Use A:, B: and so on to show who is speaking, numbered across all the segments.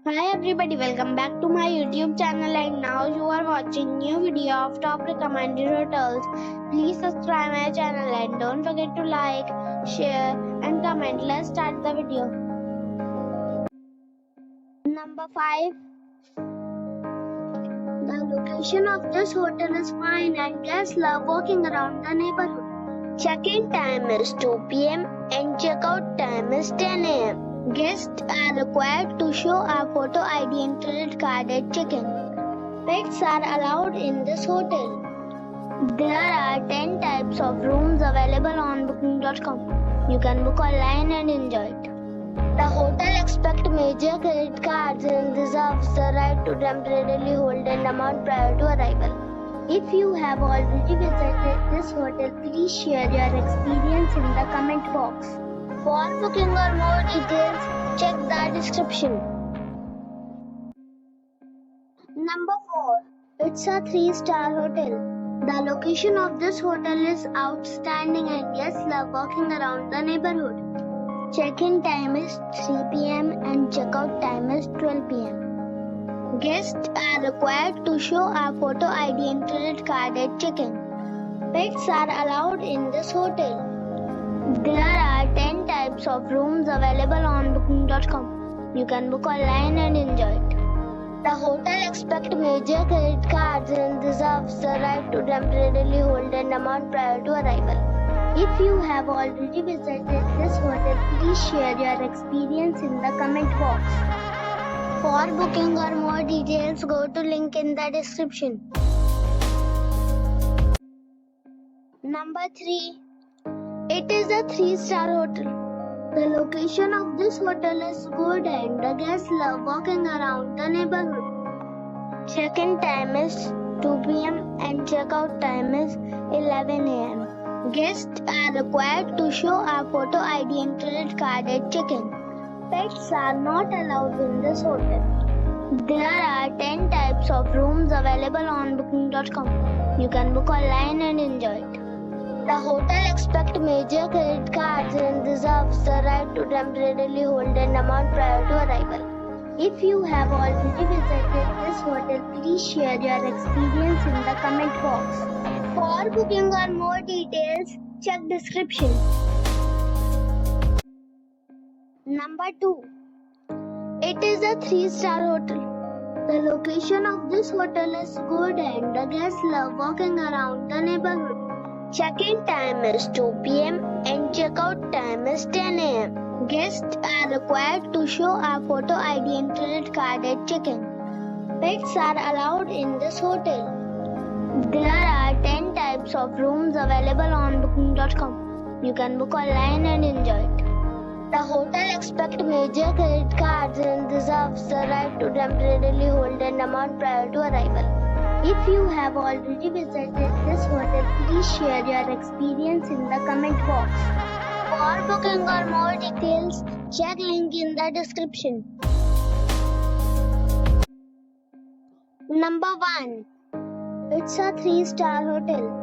A: Hi everybody, welcome back to my YouTube channel and now you are watching new video of top recommended hotels. Please subscribe my channel and don't forget to like, share and comment. Let's start the video. Number 5. The location of this hotel is fine and guests love walking around the neighborhood. Check-in time is 2 p.m. and check-out time is 10 a.m. Guests are required to show a photo ID and credit card at check-in. Pets are allowed in this hotel. There are 10 types of rooms available on booking.com. You can book online and enjoy it. The hotel expects major credit cards and reserves the right to temporarily hold an amount prior to arrival. If you have already visited this hotel, please share your experience in the comment box. For booking or more details, check the description. Number 4. It's a 3-star hotel. The location of this hotel is outstanding and guests love walking around the neighborhood. Check-in time is 3 p.m. and check-out time is 12 p.m. Guests are required to show a photo ID and credit card at check-in. Pets are allowed in this hotel. There are 10 types of rooms available on booking.com. You can book online and enjoy it. The hotel expects major credit cards and reserves the right to temporarily hold an amount prior to arrival. If you have already visited this hotel, please share your experience in the comment box. For booking or more details, go to link in the description. Number 3. It is a 3-star hotel. The location of this hotel is good and the guests love walking around the neighborhood. Check-in time is 2 p.m. and check-out time is 11 a.m. Guests are required to show a photo ID and credit card at check-in. Pets are not allowed in this hotel. There are 10 types of rooms available on booking.com. You can book online and enjoy it. The hotel expects major credit cards and reserves the right to temporarily hold an amount prior to arrival. If you have already visited this hotel, please share your experience in the comment box. For booking or more details, check description. Number 2. It is a 3-star hotel. The location of this hotel is good and the guests love walking around the neighborhood. Check-in time is 2 p.m. and check-out time is 10 a.m. Guests are required to show a photo ID and credit card at check-in. Pets are allowed in this hotel. There are 10 types of rooms available on booking.com. You can book online and enjoy it. The hotel expects major credit cards and reserves the right to temporarily hold an amount prior to arrival. If you have already visited this hotel, please share your experience in the comment box. For booking or more details, check link in the description. Number 1. It's a 3-star hotel.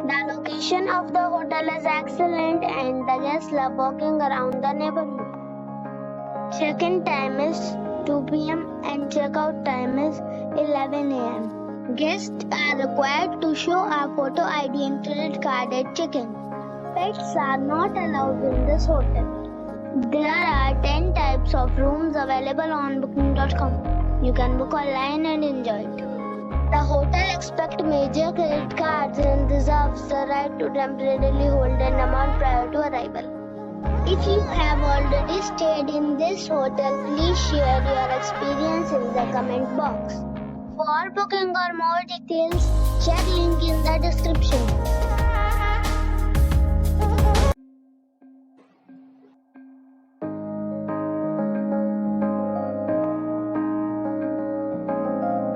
A: The location of the hotel is excellent and the guests love walking around the neighborhood. Check-in time is 2 p.m. and check-out time is 11 a.m. Guests are required to show a photo ID and credit card at check-in. Pets are not allowed in this hotel. There are 10 types of rooms available on booking.com. You can book online and enjoy it. The hotel expects major credit cards and reserves the right to temporarily hold an amount prior to arrival. If you have already stayed in this hotel, please share your experience in the comment box. For booking or more details, check link in the description.